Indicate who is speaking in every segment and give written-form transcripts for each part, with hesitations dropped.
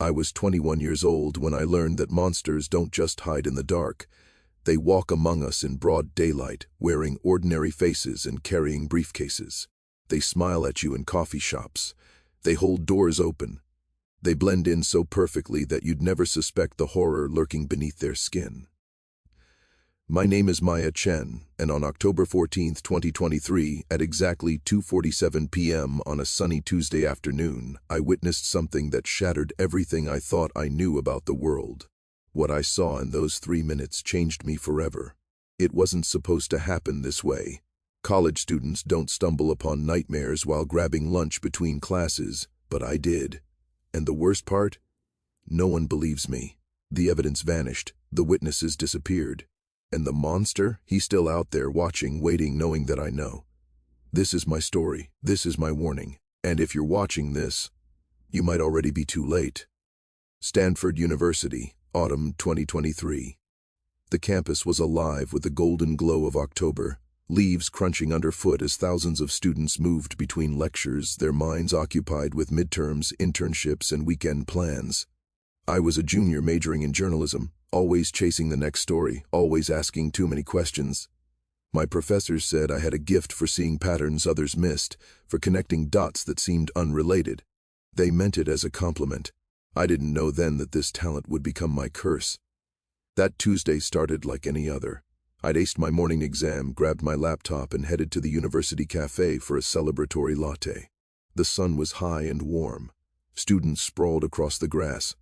Speaker 1: I was 21 years old when I learned that monsters don't just hide in the dark. They walk among us in broad daylight, wearing ordinary faces and carrying briefcases. They smile at you in coffee shops. They hold doors open. They blend in so perfectly that you'd never suspect the horror lurking beneath their skin. My name is Maya Chen, and on October 14, 2023, at exactly 2:47 p.m. on a sunny Tuesday afternoon, I witnessed something that shattered everything I thought I knew about the world. What I saw in those 3 minutes changed me forever. It wasn't supposed to happen this way. College students don't stumble upon nightmares while grabbing lunch between classes, but I did. And the worst part? No one believes me. The evidence vanished, the witnesses disappeared. And the monster, he's still out there watching, waiting, knowing that I know. This is my story, this is my warning, and if you're watching this, you might already be too late. Stanford University, autumn 2023. The campus was alive with the golden glow of October, leaves crunching underfoot as thousands of students moved between lectures, their minds occupied with midterms, internships, and weekend plans. I was a junior majoring in journalism, always chasing the next story, always asking too many questions. My professors said I had a gift for seeing patterns others missed, for connecting dots that seemed unrelated. They meant it as a compliment. I didn't know then that this talent would become my curse. That Tuesday started like any other. I'd aced my morning exam, grabbed my laptop, and headed to the university cafe for a celebratory latte. The sun was high and warm. Students sprawled across the grass.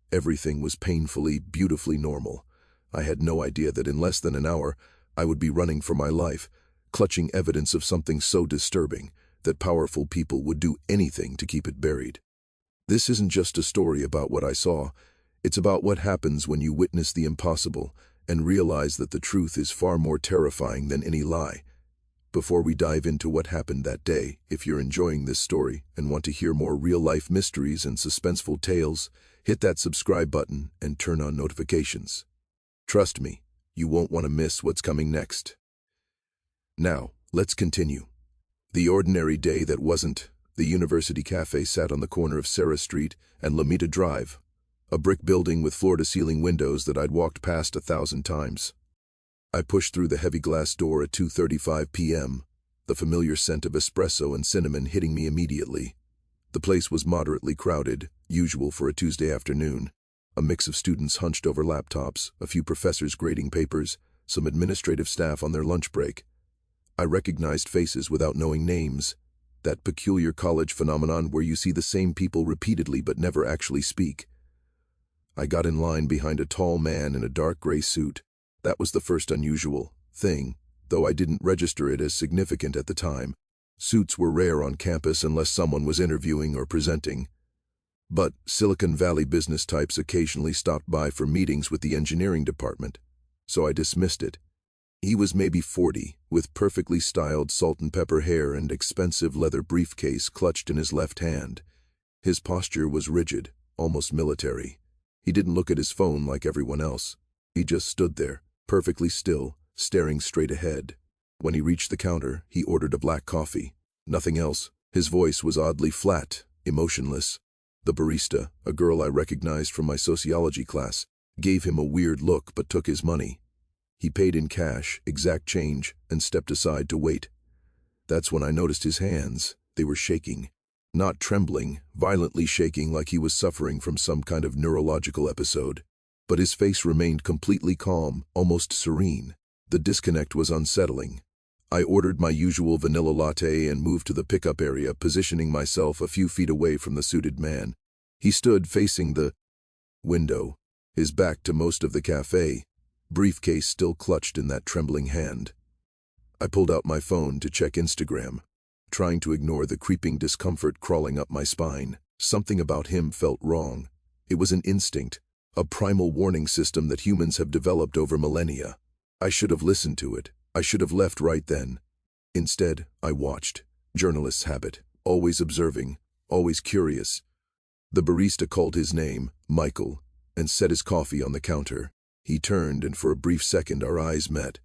Speaker 1: Everything was painfully, beautifully normal. I had no idea that in less than an hour, I would be running for my life, clutching evidence of something so disturbing that powerful people would do anything to keep it buried. This isn't just a story about what I saw. It's about what happens when you witness the impossible and realize that the truth is far more terrifying than any lie. Before we dive into what happened that day, if you're enjoying this story and want to hear more real-life mysteries and suspenseful tales, hit that subscribe button and turn on notifications. Trust me, you won't want to miss what's coming next. Now, let's continue. The ordinary day that wasn't. The university cafe sat on the corner of Sarah Street and Lamita Drive, a brick building with floor-to-ceiling windows that I'd walked past 1,000 times. I pushed through the heavy glass door at 2:35 p.m., the familiar scent of espresso and cinnamon hitting me immediately. The place was moderately crowded, usual for a Tuesday afternoon. A mix of students hunched over laptops, a few professors grading papers, some administrative staff on their lunch break. I recognized faces without knowing names. That peculiar college phenomenon where you see the same people repeatedly but never actually speak. I got in line behind a tall man in a dark gray suit. That was the first unusual thing, though I didn't register it as significant at the time. Suits were rare on campus unless someone was interviewing or presenting. But Silicon Valley business types occasionally stopped by for meetings with the engineering department, so I dismissed it. He was maybe 40, with perfectly styled salt and pepper hair and expensive leather briefcase clutched in his left hand. His posture was rigid, almost military. He didn't look at his phone like everyone else. He just stood there, perfectly still, staring straight ahead. When he reached the counter, he ordered a black coffee. Nothing else. His voice was oddly flat, emotionless. The barista, a girl I recognized from my sociology class, gave him a weird look but took his money. He paid in cash, exact change, and stepped aside to wait. That's when I noticed his hands. They were shaking. Not trembling, violently shaking like he was suffering from some kind of neurological episode. But his face remained completely calm, almost serene. The disconnect was unsettling. I ordered my usual vanilla latte and moved to the pickup area, positioning myself a few feet away from the suited man. He stood facing the window, his back to most of the cafe, briefcase still clutched in that trembling hand. I pulled out my phone to check Instagram, trying to ignore the creeping discomfort crawling up my spine. Something about him felt wrong. It was an instinct, a primal warning system that humans have developed over millennia. I should have listened to it. I should have left right then. Instead, I watched. Journalist's habit, always observing, always curious. The barista called his name, Michael, and set his coffee on the counter. He turned, and for a brief second our eyes met.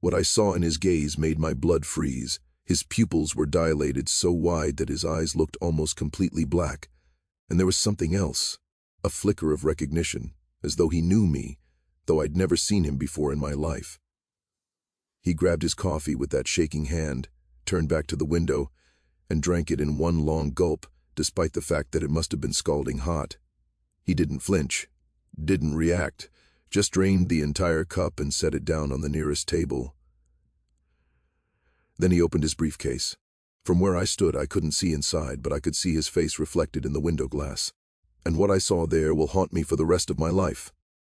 Speaker 1: What I saw in his gaze made my blood freeze. His pupils were dilated so wide that his eyes looked almost completely black. And there was something else. a flicker of recognition, as though he knew me, though I'd never seen him before in my life. He grabbed his coffee with that shaking hand, turned back to the window, and drank it in one long gulp, despite the fact that it must have been scalding hot. He didn't flinch, didn't react, just drained the entire cup and set it down on the nearest table. Then he opened his briefcase. From where I stood, I couldn't see inside, but I could see his face reflected in the window glass. And what I saw there will haunt me for the rest of my life.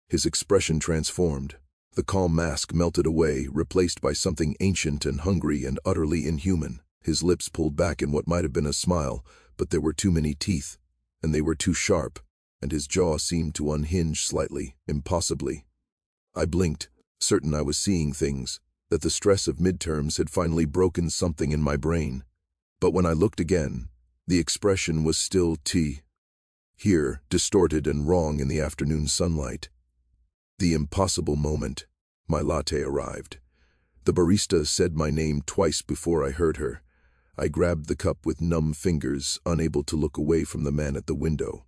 Speaker 1: His expression transformed. The calm mask melted away, replaced by something ancient and hungry and utterly inhuman. His lips pulled back in what might have been a smile, but there were too many teeth, and they were too sharp, and his jaw seemed to unhinge slightly, impossibly. I blinked, certain I was seeing things, that the stress of midterms had finally broken something in my brain. But when I looked again, the expression was still here, distorted and wrong in the afternoon sunlight. The impossible moment. My latte arrived. The barista said my name twice before I heard her. I grabbed the cup with numb fingers, unable to look away from the man at the window.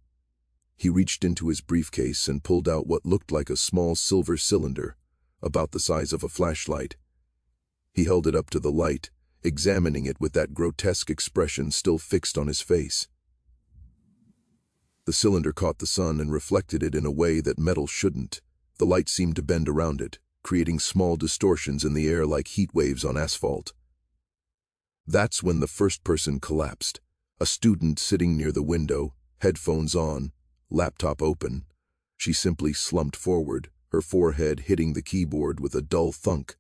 Speaker 1: He reached into his briefcase and pulled out what looked like a small silver cylinder, about the size of a flashlight. He held it up to the light, examining it with that grotesque expression still fixed on his face. The cylinder caught the sun and reflected it in a way that metal shouldn't. The light seemed to bend around it, creating small distortions in the air like heat waves on asphalt. That's when the first person collapsed, a student sitting near the window, headphones on, laptop open. She simply slumped forward, her forehead hitting the keyboard with a dull thunk.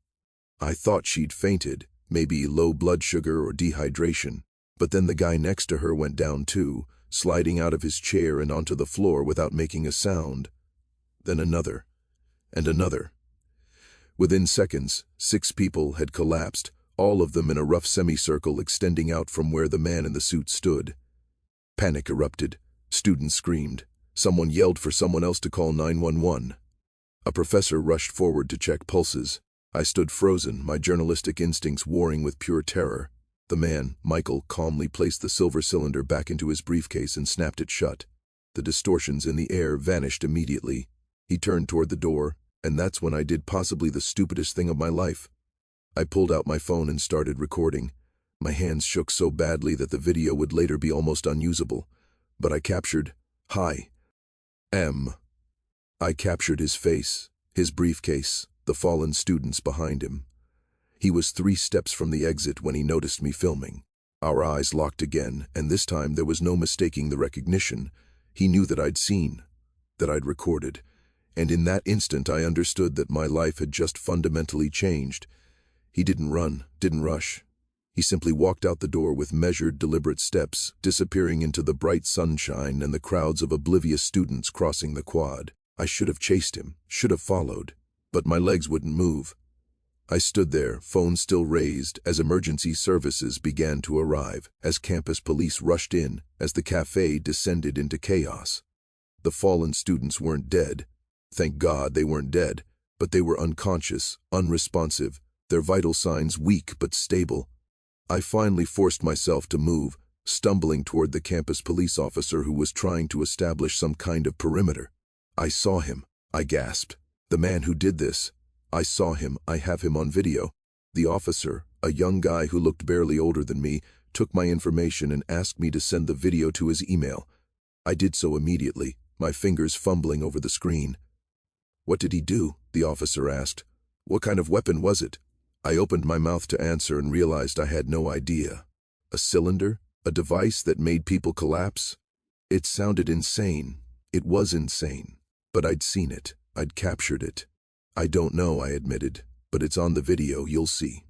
Speaker 1: I thought she'd fainted, maybe low blood sugar or dehydration, but then the guy next to her went down too, sliding out of his chair and onto the floor without making a sound. Then another, and another. Within seconds, 6 people had collapsed, all of them in a rough semicircle extending out from where the man in the suit stood. Panic erupted. Students screamed. Someone yelled for someone else to call 911. A professor rushed forward to check pulses. I stood frozen, my journalistic instincts warring with pure terror. The man, Michael, calmly placed the silver cylinder back into his briefcase and snapped it shut. The distortions in the air vanished immediately. He turned toward the door, and that's when I did possibly the stupidest thing of my life. I pulled out my phone and started recording. My hands shook so badly that the video would later be almost unusable. But I captured, I captured his face, his briefcase, the fallen students behind him. He was 3 steps from the exit when he noticed me filming. Our eyes locked again, and this time there was no mistaking the recognition. He knew that I'd seen, that I'd recorded, and in that instant I understood that my life had just fundamentally changed. He didn't run, didn't rush. He simply walked out the door with measured, deliberate steps, disappearing into the bright sunshine and the crowds of oblivious students crossing the quad. I should have chased him, should have followed, but my legs wouldn't move. I stood there, phone still raised, as emergency services began to arrive, as campus police rushed in, as the cafe descended into chaos. The fallen students weren't dead. Thank God they weren't dead, but they were unconscious, unresponsive, their vital signs weak but stable. I finally forced myself to move, stumbling toward the campus police officer who was trying to establish some kind of perimeter. I saw him, I gasped. The man who did this. I saw him, I have him on video. The officer, a young guy who looked barely older than me, took my information and asked me to send the video to his email. I did so immediately, my fingers fumbling over the screen. What did he do? The officer asked. What kind of weapon was it? I opened my mouth to answer and realized I had no idea. A cylinder? A device that made people collapse? It sounded insane. It was insane. But I'd seen it. I'd captured it. I don't know, I admitted, but it's on the video, you'll see.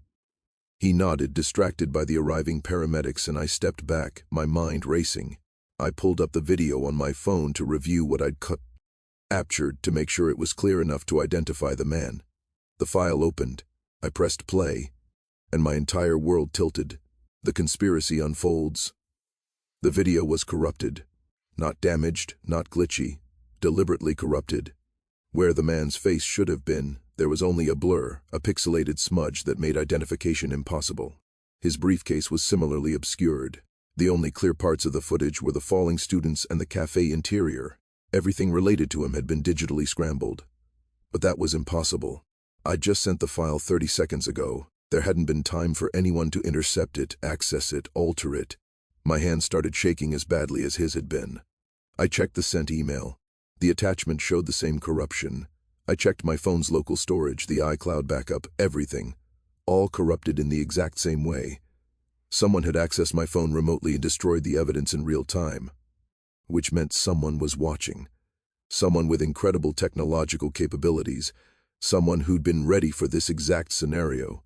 Speaker 1: He nodded, distracted by the arriving paramedics, and I stepped back, my mind racing. I pulled up the video on my phone to review what I'd captured to make sure it was clear enough to identify the man. The file opened. I pressed play, and my entire world tilted. The conspiracy unfolds. The video was corrupted. Not damaged, not glitchy, deliberately corrupted. Where the man's face should have been, there was only a blur, a pixelated smudge that made identification impossible. His briefcase was similarly obscured. The only clear parts of the footage were the falling students and the cafe interior. Everything related to him had been digitally scrambled. But that was impossible. I'd just sent the file 30 seconds ago. There hadn't been time for anyone to intercept it, access it, alter it. My hands started shaking as badly as his had been. I checked the sent email. The attachment showed the same corruption. I checked my phone's local storage, the iCloud backup, everything. All corrupted in the exact same way. Someone had accessed my phone remotely and destroyed the evidence in real time. Which meant someone was watching. Someone with incredible technological capabilities. Someone who'd been ready for this exact scenario.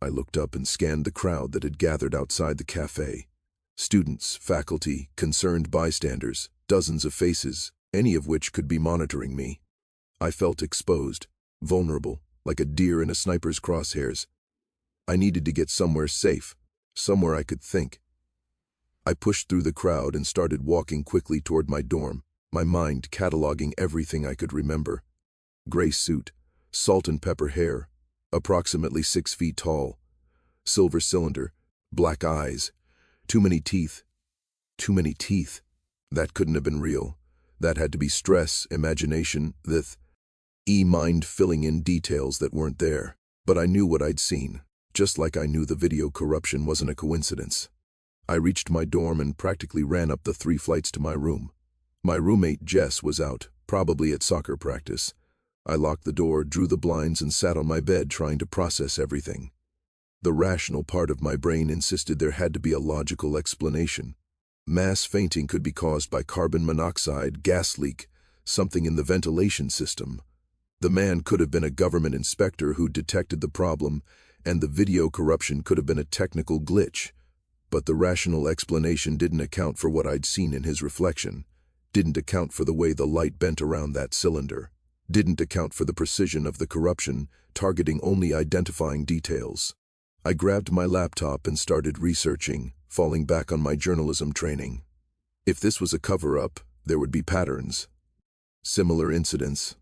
Speaker 1: I looked up and scanned the crowd that had gathered outside the cafe. Students, faculty, concerned bystanders, dozens of faces, any of which could be monitoring me. I felt exposed, vulnerable, like a deer in a sniper's crosshairs. I needed to get somewhere safe, somewhere I could think. I pushed through the crowd and started walking quickly toward my dorm, my mind cataloging everything I could remember. Gray suit, salt and pepper hair, approximately 6 feet tall, silver cylinder, black eyes, too many teeth. Too many teeth. That couldn't have been real. That had to be stress, imagination, mind filling in details that weren't there. But I knew what I'd seen, just like I knew the video corruption wasn't a coincidence. I reached my dorm and practically ran up the 3 flights to my room. My roommate Jess was out, probably at soccer practice. I locked the door, drew the blinds, and sat on my bed trying to process everything. The rational part of my brain insisted there had to be a logical explanation. Mass fainting could be caused by carbon monoxide, gas leak, something in the ventilation system. The man could have been a government inspector who detected the problem, and the video corruption could have been a technical glitch. But the rational explanation didn't account for what I'd seen in his reflection, didn't account for the way the light bent around that cylinder, didn't account for the precision of the corruption, targeting only identifying details. I grabbed my laptop and started researching, falling back on my journalism training. If this was a cover-up, there would be patterns. Similar incidents.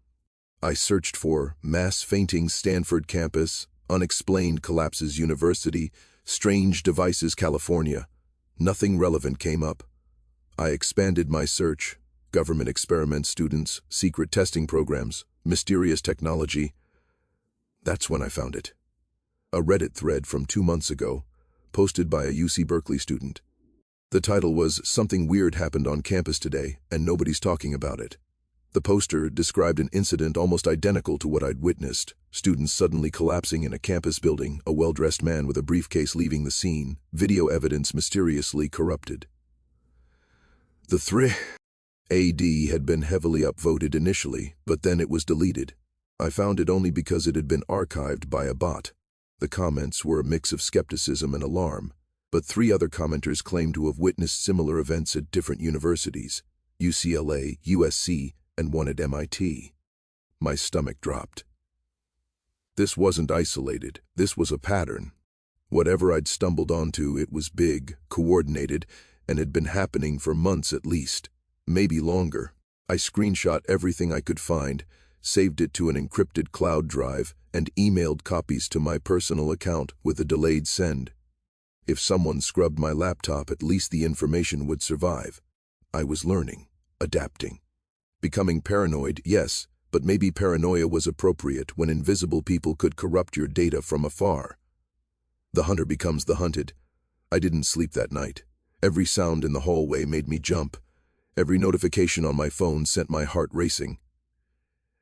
Speaker 1: I searched for mass fainting Stanford campus, unexplained collapses University, strange devices California. Nothing relevant came up. I expanded my search. Government experiment students, secret testing programs, mysterious technology. That's when I found it. A Reddit thread from 2 months ago, posted by a UC Berkeley student. The title was "Something Weird Happened on Campus Today, and Nobody's Talking About It." The poster described an incident almost identical to what I'd witnessed, students suddenly collapsing in a campus building, a well-dressed man with a briefcase leaving the scene, video evidence mysteriously corrupted. The AD had been heavily upvoted initially, but then it was deleted. I found it only because it had been archived by a bot. The comments were a mix of skepticism and alarm, but 3 other commenters claimed to have witnessed similar events at different universities, UCLA, USC, and one at MIT. My stomach dropped. This wasn't isolated. This was a pattern. Whatever I'd stumbled onto, it was big, coordinated, and had been happening for months at least, maybe longer. I screenshot everything I could find, saved it to an encrypted cloud drive, and emailed copies to my personal account with a delayed send. If someone scrubbed my laptop, at least the information would survive. I was learning, adapting. Becoming paranoid, yes, but maybe paranoia was appropriate when invisible people could corrupt your data from afar. The hunter becomes the hunted. I didn't sleep that night. Every sound in the hallway made me jump. Every notification on my phone sent my heart racing.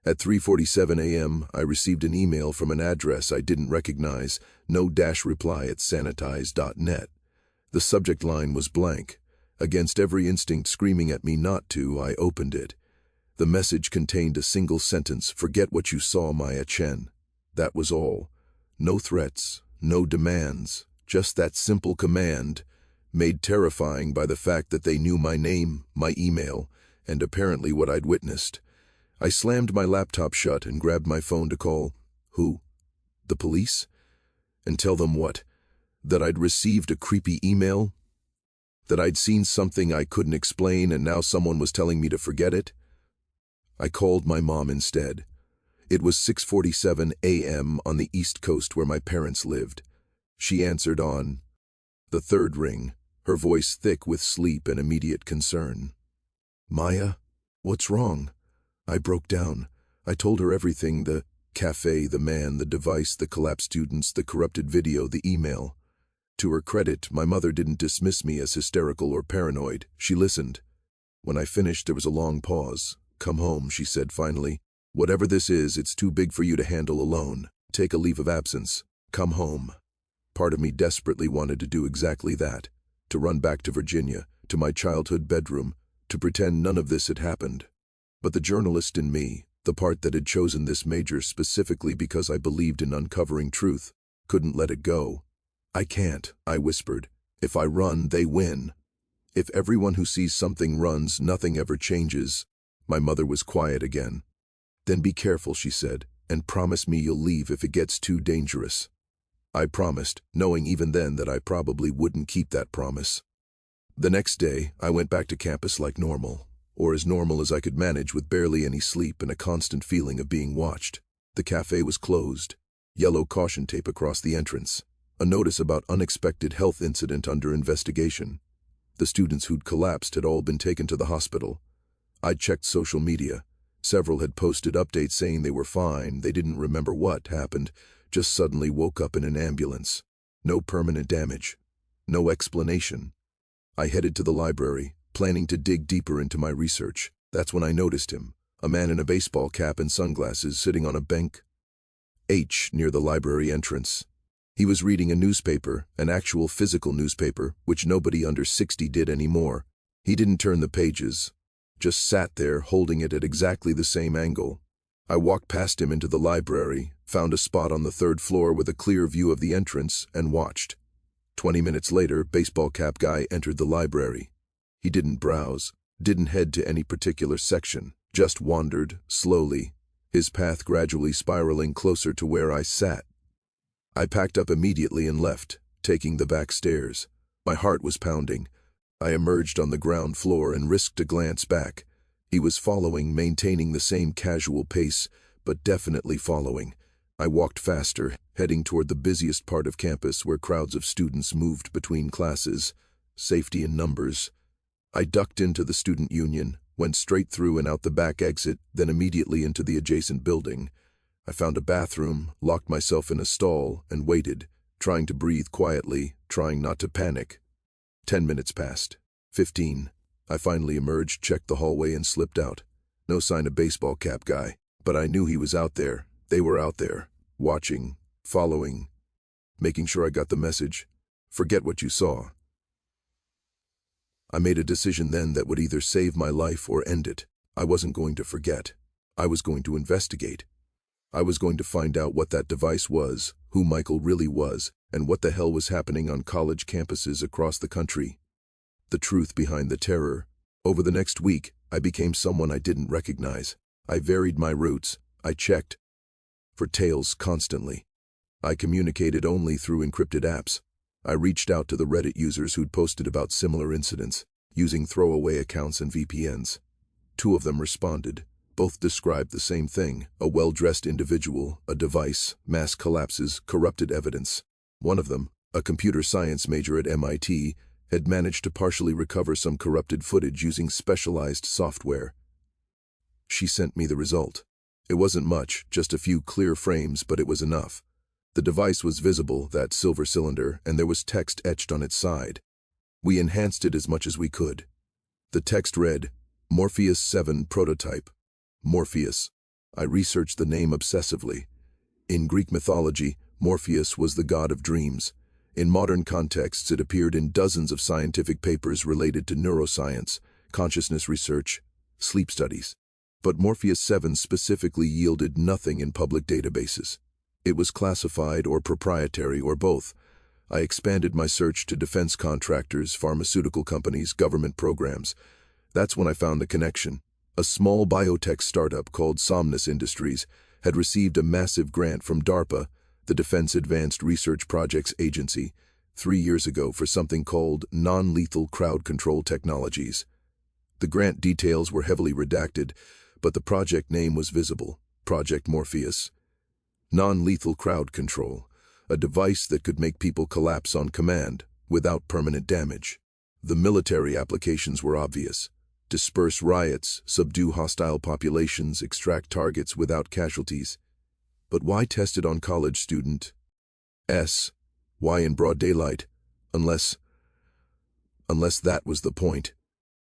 Speaker 1: At 3:47 a.m., I received an email from an address I didn't recognize, no-reply@sanitize.net. The subject line was blank. Against every instinct screaming at me not to, I opened it. The message contained a single sentence: "Forget what you saw, Maya Chen." That was all. No threats, no demands, just that simple command, made terrifying by the fact that they knew my name, my email, and apparently what I'd witnessed. I slammed my laptop shut and grabbed my phone to call. Who? The police? And tell them what? That I'd received a creepy email? That I'd seen something I couldn't explain and now someone was telling me to forget it? I called my mom instead. It was 6:47 a.m. on the East Coast where my parents lived. She answered on the 3rd ring, her voice thick with sleep and immediate concern. "Maya, What's wrong? I broke down. I told her everything, the cafe, the man, the device, the collapsed students, the corrupted video, the email. To her credit, my mother didn't dismiss me as hysterical or paranoid. She listened. When I finished, there was a long pause. "Come home," she said finally. "Whatever this is, it's too big for you to handle alone. Take a leave of absence. Come home." Part of me desperately wanted to do exactly that, to run back to Virginia, to my childhood bedroom, to pretend none of this had happened. But the journalist in me, the part that had chosen this major specifically because I believed in uncovering truth, couldn't let it go. "I can't," I whispered. "If I run, they win. If everyone who sees something runs, nothing ever changes." My mother was quiet again. "Then be careful," she said, "and promise me you'll leave if it gets too dangerous." I promised, knowing even then that I probably wouldn't keep that promise. The next day, I went back to campus like normal, or as normal as I could manage with barely any sleep and a constant feeling of being watched. The cafe was closed. Yellow caution tape across the entrance. A notice about unexpected health incident under investigation. The students who'd collapsed had all been taken to the hospital. I'd checked social media. Several had posted updates saying they were fine, they didn't remember what happened, just suddenly woke up in an ambulance. No permanent damage. No explanation. I headed to the library, planning to dig deeper into my research. That's when I noticed him, a man in a baseball cap and sunglasses sitting on a bench near the library entrance. He was reading a newspaper, an actual physical newspaper, which nobody under 60 did anymore. He didn't turn the pages, just sat there holding it at exactly the same angle. I walked past him into the library, found a spot on the third floor with a clear view of the entrance, and watched. 20 minutes later, baseball cap guy entered the library. He didn't browse, didn't head to any particular section, just wandered, slowly, his path gradually spiraling closer to where I sat. I packed up immediately and left, taking the back stairs. My heart was pounding. I emerged on the ground floor and risked a glance back. He was following, maintaining the same casual pace, but definitely following. I walked faster, heading toward the busiest part of campus where crowds of students moved between classes. Safety in numbers. I ducked into the student union, went straight through and out the back exit, then immediately into the adjacent building. I found a bathroom, locked myself in a stall, and waited, trying to breathe quietly, trying not to panic. 10 minutes passed. 15. I finally emerged, checked the hallway, and slipped out. No sign of baseball cap guy, but I knew he was out there. They were out there, watching, following, making sure I got the message. Forget what you saw. I made a decision then that would either save my life or end it. I wasn't going to forget. I was going to investigate. I was going to find out what that device was, who Michael really was, and what the hell was happening on college campuses across the country. The truth behind the terror. Over the next week, I became someone I didn't recognize. I varied my routes. I checked for tails constantly. I communicated only through encrypted apps. I reached out to the Reddit users who'd posted about similar incidents, using throwaway accounts and VPNs. 2 of them responded. Both described the same thing: a well-dressed individual, a device, mass collapses, corrupted evidence. One of them, a computer science major at MIT, had managed to partially recover some corrupted footage using specialized software. She sent me the result. It wasn't much, just a few clear frames, but it was enough. The device was visible, that silver cylinder, and there was text etched on its side. We enhanced it as much as we could. The text read, "Morpheus 7 prototype." Morpheus. I researched the name obsessively. In Greek mythology, Morpheus was the god of dreams. In modern contexts, it appeared in dozens of scientific papers related to neuroscience, consciousness research, sleep studies. But Morpheus 7 specifically yielded nothing in public databases. It was classified or proprietary or both. I expanded my search to defense contractors, pharmaceutical companies, government programs. That's when I found the connection. A small biotech startup called Somnus Industries had received a massive grant from DARPA, the Defense Advanced Research Projects Agency, 3 years ago for something called non-lethal crowd control technologies. The grant details were heavily redacted, but the project name was visible: Project Morpheus. Non-lethal crowd control, a device that could make people collapse on command, without permanent damage. The military applications were obvious. disperse riots, subdue hostile populations, extract targets without casualties. But why test it on college student? Why in broad daylight? Unless that was the point.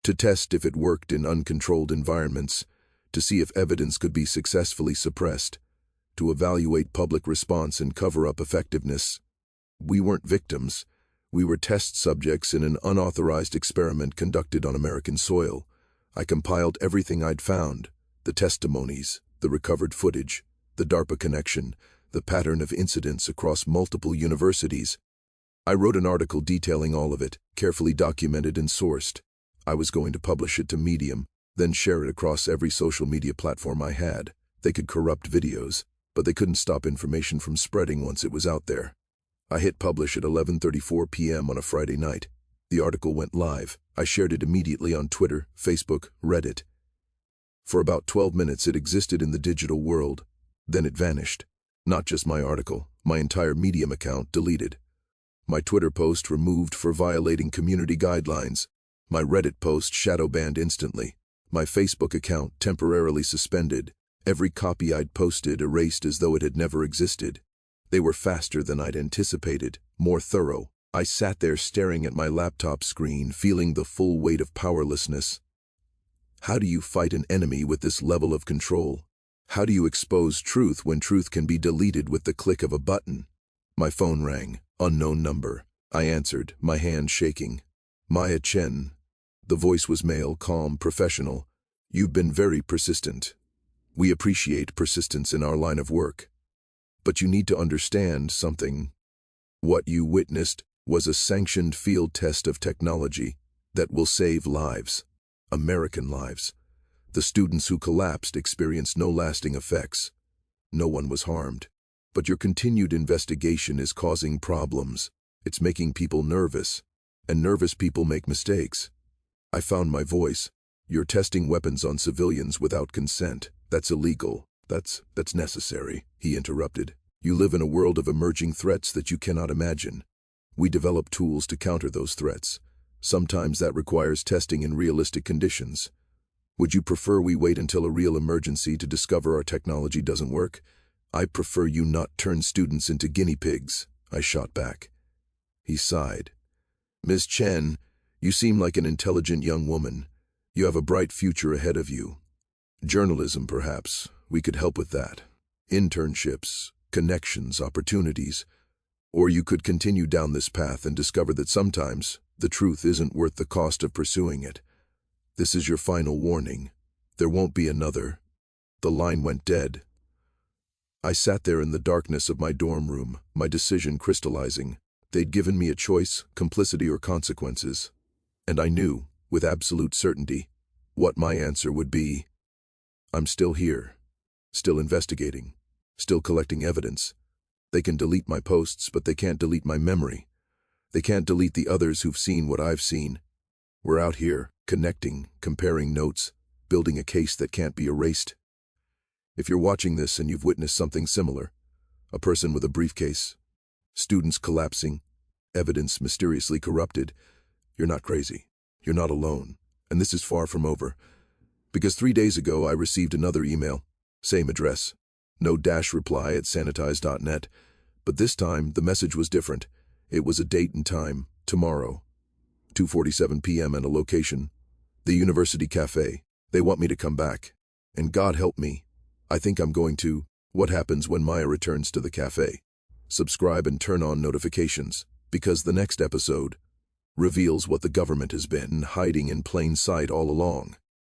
Speaker 1: To test if it worked in uncontrolled environments, to see if evidence could be successfully suppressed, to evaluate public response and cover up effectiveness. We weren't victims. We were test subjects in an unauthorized experiment conducted on American soil. I compiled everything I'd found, the testimonies, the recovered footage, the DARPA connection, the pattern of incidents across multiple universities. I wrote an article detailing all of it, carefully documented and sourced. I was going to publish it to Medium, then share it across every social media platform I had. They could corrupt videos, but they couldn't stop information from spreading once it was out there. I hit publish at 11:34 p.m. on a Friday night. The article went live. I shared it immediately on Twitter, Facebook, Reddit. For about 12 minutes it existed in the digital world. Then it vanished. Not just my article, my entire Medium account deleted. My Twitter post removed for violating community guidelines. My Reddit post shadow banned instantly. My Facebook account temporarily suspended. Every copy I'd posted erased as though it had never existed. They were faster than I'd anticipated, more thorough. I sat there staring at my laptop screen, feeling the full weight of powerlessness. How do you fight an enemy with this level of control? How do you expose truth when truth can be deleted with the click of a button? My phone rang. Unknown number. I answered, my hand shaking. Maya Chen. The voice was male, calm, professional. You've been very persistent. We appreciate persistence in our line of work. But you need to understand something. What you witnessed was a sanctioned field test of technology that will save lives. American lives. The students who collapsed experienced no lasting effects. No one was harmed. But your continued investigation is causing problems. It's making people nervous. And nervous people make mistakes. I found my voice. You're testing weapons on civilians without consent. That's illegal. That's necessary, he interrupted. You live in a world of emerging threats that you cannot imagine. We develop tools to counter those threats. Sometimes that requires testing in realistic conditions. Would you prefer we wait until a real emergency to discover our technology doesn't work? I prefer you not turn students into guinea pigs, I shot back. He sighed. Ms. Chen, you seem like an intelligent young woman. You have a bright future ahead of you. Journalism, perhaps. We could help with that. Internships, connections, opportunities. Or you could continue down this path and discover that sometimes the truth isn't worth the cost of pursuing it. This is your final warning. There won't be another. The line went dead. I sat there in the darkness of my dorm room, my decision crystallizing. They'd given me a choice, complicity or consequences. And I knew, with absolute certainty, what my answer would be. I'm still here, still investigating, still collecting evidence. They can delete my posts, but they can't delete my memory. They can't delete the others who've seen what I've seen. We're out here, connecting, comparing notes, building a case that can't be erased. If you're watching this and you've witnessed something similar, a person with a briefcase, students collapsing, evidence mysteriously corrupted, you're not crazy. You're not alone. And this is far from over. Because 3 days ago I received another email, same address, no dash reply at sanitize.net, but this time the message was different. It was a date and time, tomorrow, 2:47 p.m. and a location, the University Cafe. They want me to come back. And God help me, I think I'm going to. What happens when Maya returns to the cafe? Subscribe and turn on notifications, because the next episode reveals what the government has been hiding in plain sight all along.